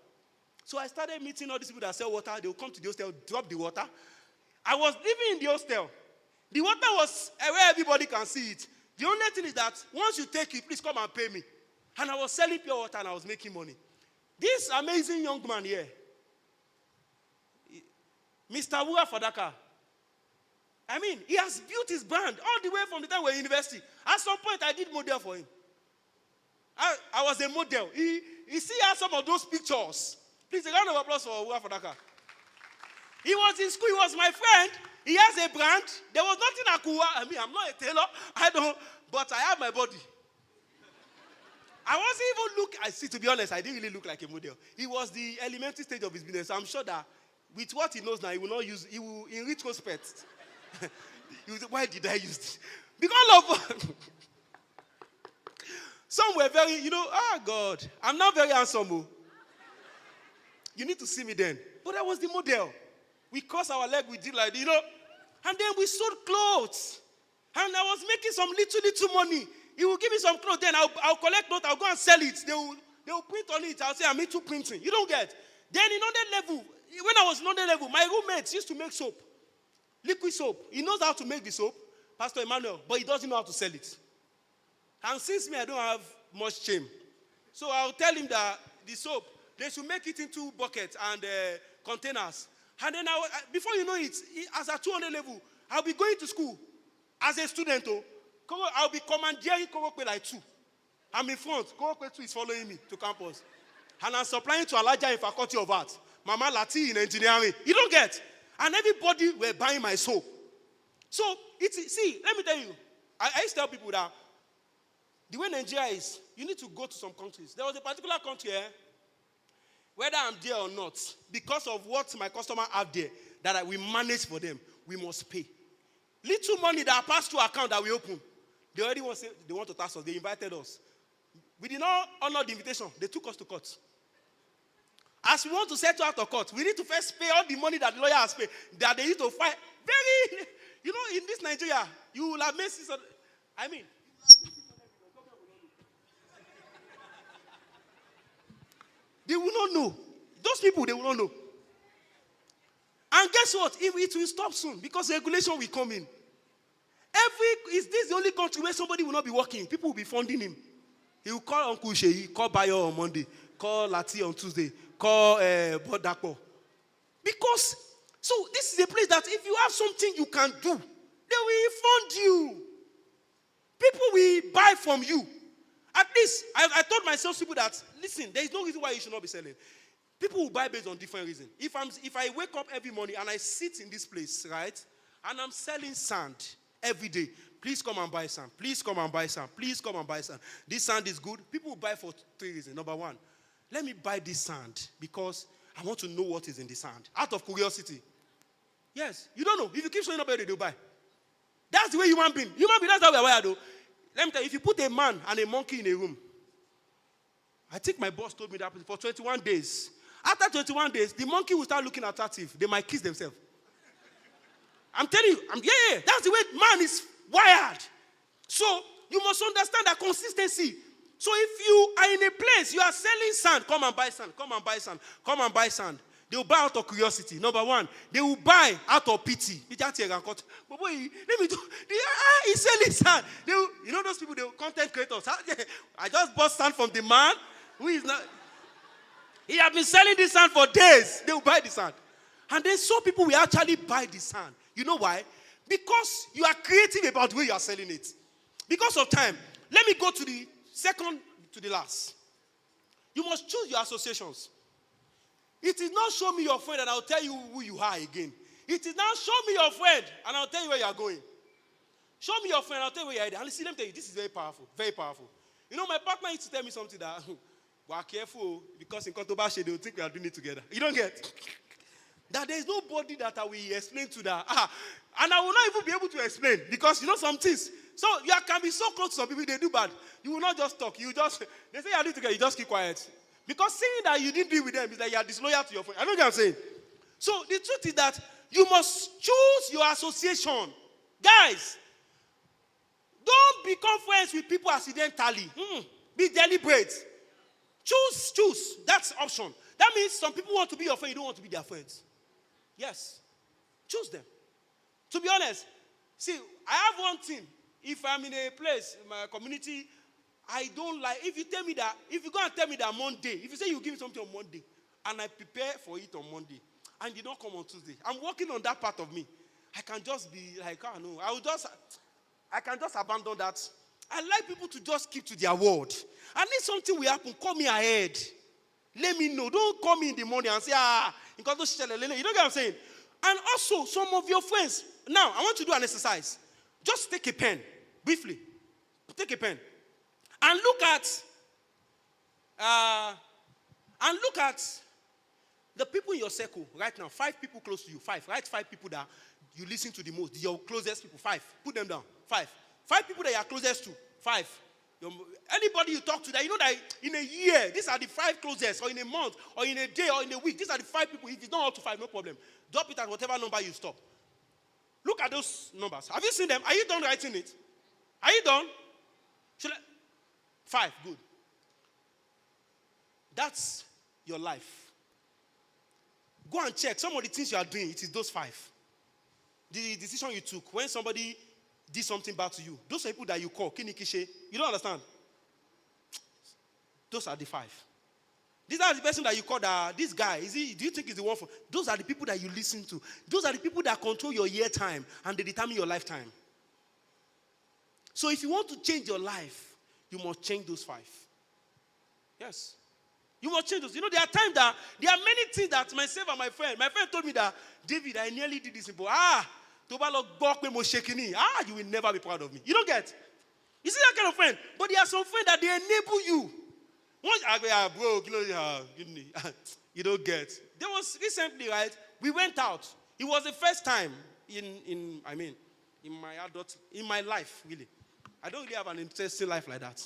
So I started meeting all these people that sell water. They will come to the hostel, drop the water. I was living in the hostel. The water was where everybody can see it. The only thing is that once you take it, please come and pay me. And I was selling pure water and I was making money. This amazing young man here, Mr. Wura Fadaka, he has built his brand all the way from the time we were in university. At some point, I did model for him. I was a model. He still has some of those pictures. Please, a round of applause for Wura Fadaka. He was in school. He was my friend. He has a brand. There was nothing I could. I'm not a tailor. But I have my body. I wasn't even to be honest, I didn't really look like a model. He was the elementary stage of his business. So I'm sure that with what he knows now, he will in retrospect, he will say, why did I use this? Because of, some were very, God, I'm not very handsome. You need to see me then. But I was the model. We crossed our leg, we did like, and then we sold clothes. And I was making some little money. He will give me some clothes, then I'll collect clothes, I'll go and sell it. They will print on it. I'll say, I'm into printing. You don't get. Then in another level, when I was in another level, my roommates used to make soap. Liquid soap. He knows how to make the soap, Pastor Emmanuel, but he doesn't know how to sell it. And since me, I don't have much shame. So I'll tell him that the soap, they should make it into buckets and containers. And then before you know it, as a 200 level, I'll be going to school as a student. I'll be commandeering Korope like 2. I'm in front. Korope 2 is following me to campus. And I'm supplying to Elijah in Faculty of Arts. Mama Lati in engineering. You don't get. And everybody were buying my soap. So, let me tell you. I used to tell people that the way Nigeria is, you need to go to some countries. There was a particular country here, whether I'm there or not, because of what my customer have there, that we manage for them, we must pay. Little money that passed through account that we open, they already want to tax us. They invited us. We did not honor the invitation. They took us to court. As we want to settle out of court, we need to first pay all the money that the lawyer has paid, that they need to fight. In this Nigeria, you will have made they will not know. Those people, they will not know. And guess what? It will stop soon because regulation will come in. Is this the only country where somebody will not be working? People will be funding him. He will call Uncle Sheyi, call Bayo on Monday, call Lati on Tuesday, call Bodapo. Because, so this is a place that if you have something you can do, they will fund you. People will buy from you. At least, I told my salespeople that, listen, there is no reason why you should not be selling. People will buy based on different reasons. If I wake up every morning and I sit in this place, right, and I'm selling sand every day, please come and buy sand. Please come and buy sand. Please come and buy sand. This sand is good. People will buy for 3 reasons. Number one, let me buy this sand because I want to know what is in the sand. Out of curiosity. Yes, you don't know. If you keep showing up every day, they'll buy. That's the way human being. That's how we are wired, though. Let me tell you, if you put a man and a monkey in a room, I think my boss told me that for 21 days. After 21 days, the monkey will start looking attractive. They might kiss themselves. I'm telling you, that's the way man is wired. So, you must understand that consistency. So, if you are in a place, you are selling sand, come and buy sand, come and buy sand, come and buy sand. They will buy out of curiosity. Number one, they will buy out of pity. But boy, let me do. He's selling sand. You know those people, they content creators. I just bought sand from the man who is not. He has been selling this sand for days. They will buy the sand. And then some people will actually buy the sand. You know why? Because you are creative about the way you are selling it. Because of time. Let me go to the second to the last. You must choose your associations. It is not show me your friend and I'll tell you who you are again. It is not show me your friend and I'll tell you where you are going. Show me your friend and I'll tell you where you are headed. And see, let me tell you, this is very powerful. Very powerful. You know, my partner used to tell me something that, we are careful because in Kotobashi, they will think we are doing it together. You don't get? That there is nobody that I will explain to that. And I will not even be able to explain because, you know, some things. So you can be so close to some people, they do bad. You will not just talk. They say you are doing together, you just keep quiet. Because saying that you didn't deal with them is that you are disloyal to your friend. I know what I'm saying. So the truth is that you must choose your association. Guys, don't become friends with people accidentally. Be deliberate. Choose. That's option. That means some people want to be your friend, you don't want to be their friends. Yes. Choose them. To be honest, see, I have one thing. If I'm in a place, in my community, I don't like, if you go and tell me that Monday, if you say you give me something on Monday, and I prepare for it on Monday, and you don't come on Tuesday, I'm working on that part of me. I can just be like, I don't know, I can just abandon that. I like people to just keep to their word. And if something will happen, call me ahead. Let me know. Don't call me in the morning and say, you know what I'm saying? And also, some of your friends, now, I want you to do an exercise. Just take a pen, briefly. Take a pen. And look at the people in your circle right now. 5 people close to you. 5. Write 5 people that you listen to the most. Your closest people. 5. Put them down. 5. 5 people that you are closest to. 5. Anybody you talk to that, you know that in a year, these are the 5 closest, or in a month, or in a day, or in a week. These are the 5 people. If it's not up to 5, no problem. Drop it at whatever number you stop. Look at those numbers. Have you seen them? Are you done writing it? Are you done? Should I? 5, good. That's your life. Go and check. Some of the things you are doing, it is those 5. The decision you took when somebody did something bad to you, those are people that you call kinikishe. You don't understand? Those are the 5. These are the person that you call that this guy. Do you think he's the one for? Those are the people that you listen to. Those are the people that control your year time and they determine your lifetime. So if you want to change your life, you must change those 5. Yes. You must change those. You know, there are times that there are many things that myself and my friend told me that, David, I nearly did this. But you will never be proud of me. You don't get. You see that kind of friend? But there are some friends that they enable you. Once bro, you don't get. There was recently, right? We went out. It was the first time in my life, really. I don't really have an interesting life like that.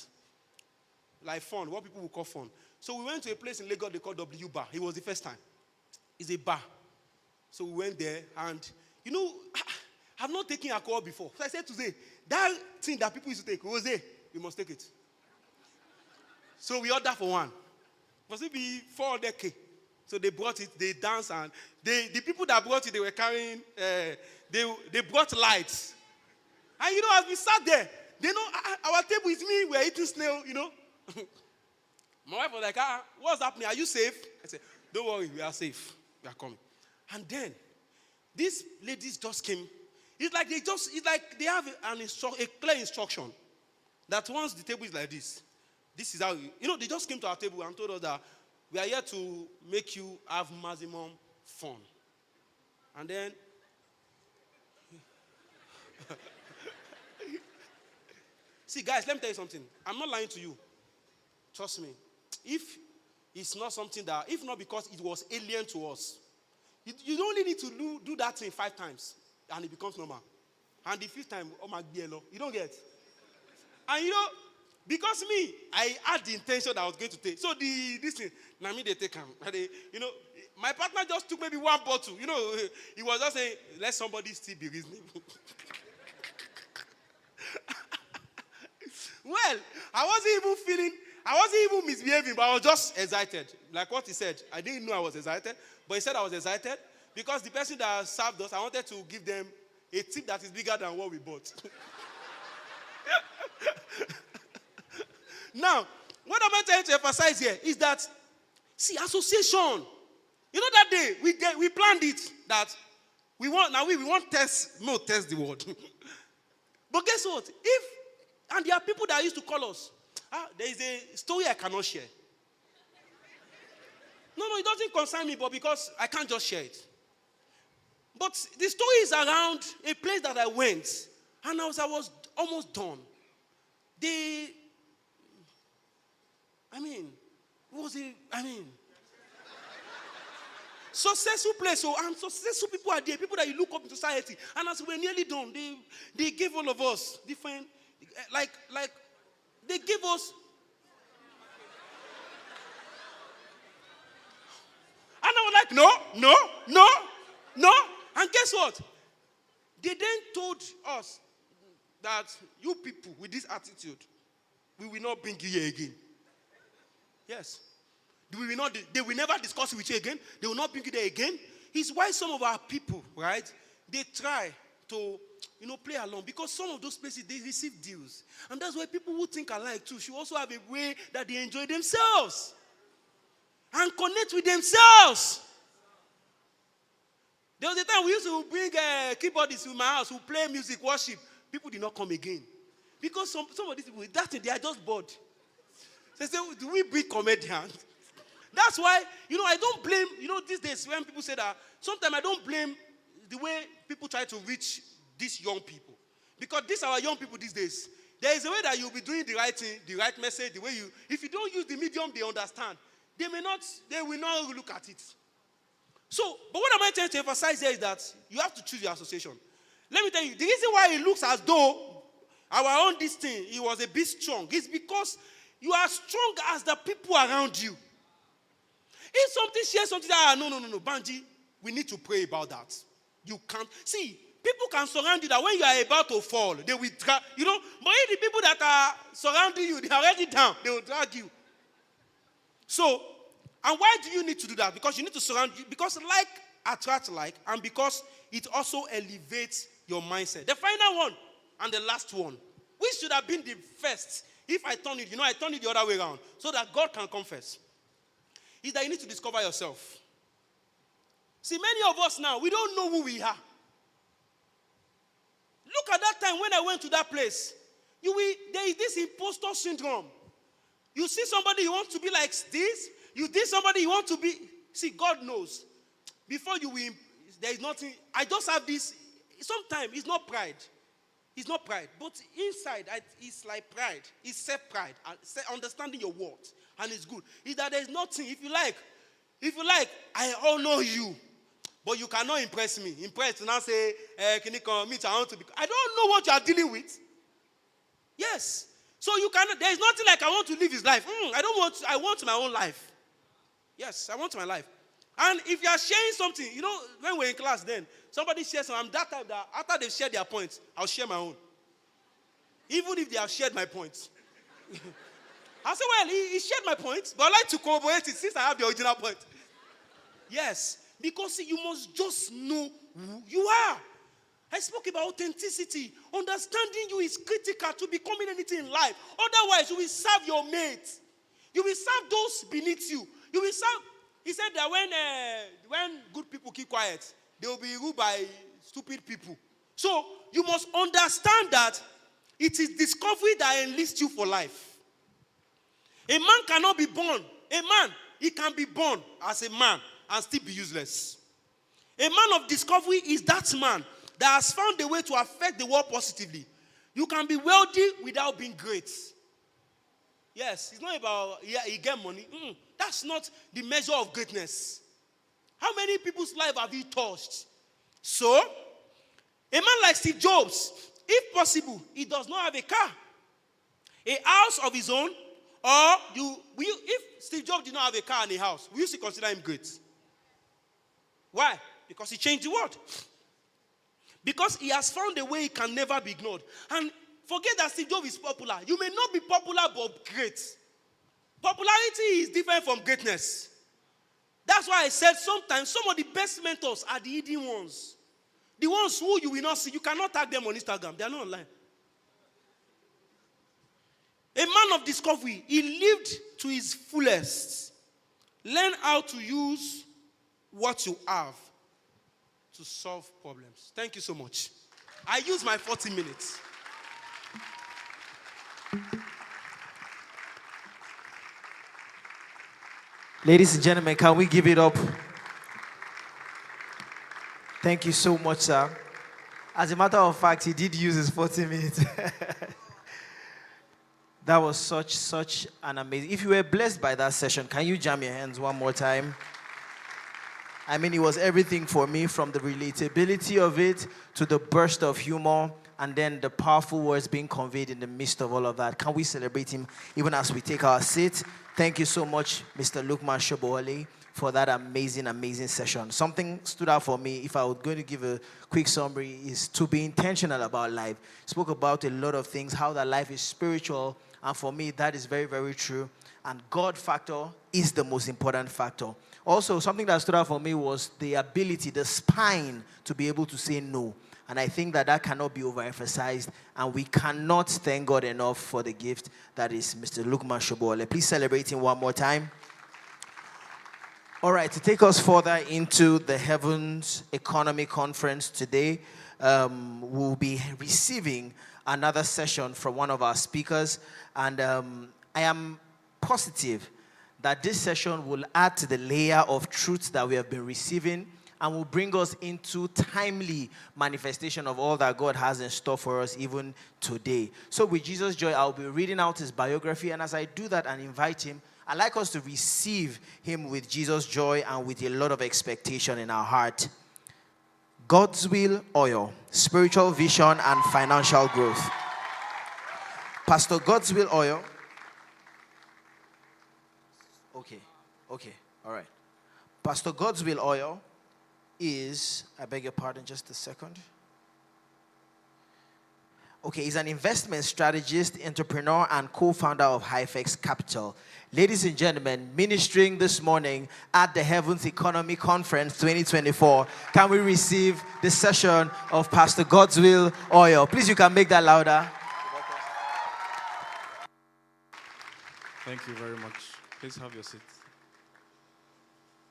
Like fun, what people would call fun. So we went to a place in Lagos they call W Bar. It was the first time. It's a bar. So we went there and, I've not taken alcohol before. So I said today, that thing that people used to take, Rose, we must take it. So we ordered for one. Must it be 400K? So they brought it, they danced, and the people that brought it, they were carrying, they brought lights. And as we sat there, they know our table is me, we're eating snail, My wife was like, what's happening? Are you safe? I said, don't worry, we are safe. We are coming. And then, these ladies just came. It's like they have a clear instruction that once the table is like this is how they just came to our table and told us that we are here to make you have maximum fun. And then, see guys, let me tell you something. I'm not lying to you. Trust me. If it's not something if not because it was alien to us, you only need to do that thing 5 times and it becomes normal. And the 5th time, oh my God, you don't get. And because me, I had the intention that I was going to take. So this thing, now me they take them. My partner just took maybe 1 bottle. He was just saying, let somebody still be reasonable. Well, I wasn't even misbehaving, but I was just excited. Like what he said. I didn't know I was excited, but he said I was excited because the person that served us, I wanted to give them a tip that is bigger than what we bought. Now, what I'm trying to emphasize here is that, see, association. That day we planned it that we want test the word. But guess what? And there are people that used to call us. There is a story I cannot share. No, it doesn't concern me, but because I can't just share it. But the story is around a place that I went, and I was almost done. Successful place, and successful people are there, people that you look up in society. And as we were nearly done, they gave all of us different, like they gave us. And I was like, no. And guess what? They then told us that you people with this attitude, we will not bring you here again. Yes. They will never discuss it with you again. They will not bring you there again. It's why some of our people, right, they try to, play along. Because some of those places, they receive deals. And that's why people who think alike too should also have a way that they enjoy themselves. And connect with themselves. There was a time we used to bring keyboardists to my house who play music, worship. People did not come again. Because some of these people, they are just bored. They say, do we bring comedians? That's why, I don't blame, these days when people say that, sometimes I don't blame the way people try to reach these young people. Because these are our young people these days. There is a way that you'll be doing the right thing, the right message, the way if you don't use the medium they understand, they will not look at it. So, but what am I trying to emphasize here is that you have to choose your association. Let me tell you, the reason why it looks as though our own this thing, it was a bit strong, is because you are strong as the people around you. If something shares something that, no, Banji, we need to pray about that. You can't. See, People can surround you that when you are about to fall, they will drag, but if the people that are surrounding you, they are already down, they will drag you. So, and why do you need to do that? Because you need to surround you, because like attracts like, and because it also elevates your mindset. The final one and the last one, which should have been the first, if I turn it, I turn it the other way around, so that God can confess, is that you need to discover yourself. See, many of us now, we don't know who we are. Look at that time when I went to that place. There is this imposter syndrome. You see somebody you want to be like this. You see somebody you want to be. See, God knows. Before you will, there is nothing. I just have this. Sometimes it's not pride. It's not pride. But inside, it's like pride. It's self-pride. Understanding your worth. And it's good. Is that there is nothing. If you like, I honor you. But you cannot impress me. Impress to now say, can you come meet? I want to be. I don't know what you are dealing with. Yes. So you cannot. There is nothing like I want to live his life. I want my own life. Yes, I want my life. And if you are sharing something, when we're in class, then somebody shares something. I'm that type that after they've shared their points, I'll share my own. Even if they have shared my points. I'll say, well, he shared my points, but I like to corroborate it since I have the original point. Yes. Because see, you must just know who you are. I spoke about authenticity. Understanding you is critical to becoming anything in life. Otherwise, you will serve your mates. You will serve those beneath you. You will serve. He said that when good people keep quiet, they will be ruled by stupid people. So you must understand that it is discovery that enlists you for life. A man cannot be born. A man, he can be born as a man and still be useless. A man of discovery is that man that has found a way to affect the world positively. You can be wealthy without being great. Yes, it's not about you get money. That's not the measure of greatness. How many people's life have you touched? So, a man like Steve Jobs, if possible, he does not have a car, a house of his own, or if Steve Jobs did not have a car and a house, we used to consider him great. Why? Because he changed the world. Because he has found a way he can never be ignored. And forget that Steve Jobs is popular. You may not be popular, but great. Popularity is different from greatness. That's why I said sometimes some of the best mentors are the hidden ones. The ones who you will not see. You cannot tag them on Instagram. They are not online. A man of discovery, he lived to his fullest. Learn how to use what you have to solve problems. Thank you so much. I use my 40 minutes. Ladies and gentlemen, can we give it up? Thank you so much, sir. As a matter of fact, he did use his 40 minutes. That was such an amazing. If you were blessed by that session, can you jam your hands one more time? I mean, it was everything for me, from the relatability of it to the burst of humor and then the powerful words being conveyed in the midst of all of that. Can we celebrate him even as we take our seat? Thank you so much, Mr. Lukman Shobowale, for that amazing session. Something stood out for me, if I was going to give a quick summary, is to be intentional about life. Spoke about a lot of things, how that life is spiritual, and for me, that is very, very true. And God factor is the most important factor. Also, something that stood out for me was the ability, the spine to be able to say no. And I think that cannot be overemphasized. And we cannot thank God enough for the gift that is Mr. Lukman Shobowale. Please celebrate him one more time. All right, to take us further into the Heavens Economy Conference today, we'll be receiving another session from one of our speakers. And I am positive that this session will add to the layer of truths that we have been receiving and will bring us into timely manifestation of all that God has in store for us even today. So with Jesus Joy, I'll be reading out his biography, and as I do that and invite him, I'd like us to receive him with Jesus Joy and with a lot of expectation in our heart. God's Will Oil, Spiritual Vision and Financial Growth. Pastor God's Will Oil. Okay, all right. Pastor God's Will Oil is, I beg your pardon, just a second. Okay, he's an investment strategist, entrepreneur, and co-founder of Hyfex Capital. Ladies and gentlemen, ministering this morning at the Heavens Economy Conference 2024, can we receive the session of Pastor Godswill Oil? Please, you can make that louder. Thank you very much. Please have your seat.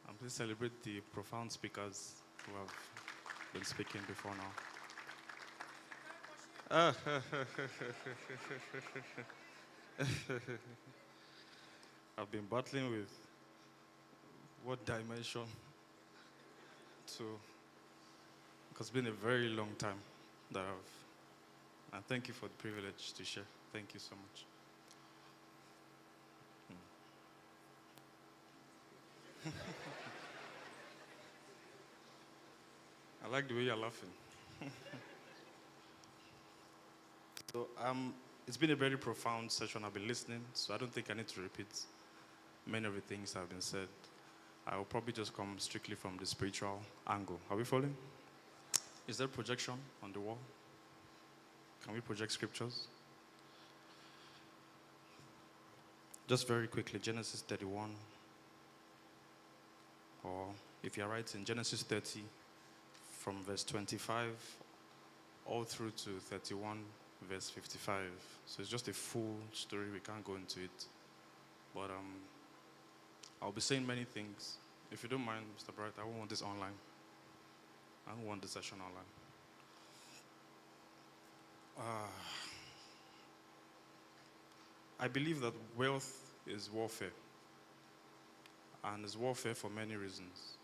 And please celebrate the profound speakers who have been speaking before now. I've been battling with what dimension to, because it's been a very long time that and thank you for the privilege to share. Thank you so much. I like the way you're laughing. So it's been a very profound session. I've been listening, so I don't think I need to repeat many of the things that have been said. I will probably just come strictly from the spiritual angle. Are we following? Is there projection on the wall? Can we project scriptures? Just very quickly, Genesis 31. Or if you're writing Genesis 30, from verse 25 all through to 31, verse 55. So it's just a full story. We can't go into it. But I'll be saying many things. If you don't mind, Mr. Bright, I won't want this online. I don't want the session online. I believe that wealth is warfare. And it's warfare for many reasons.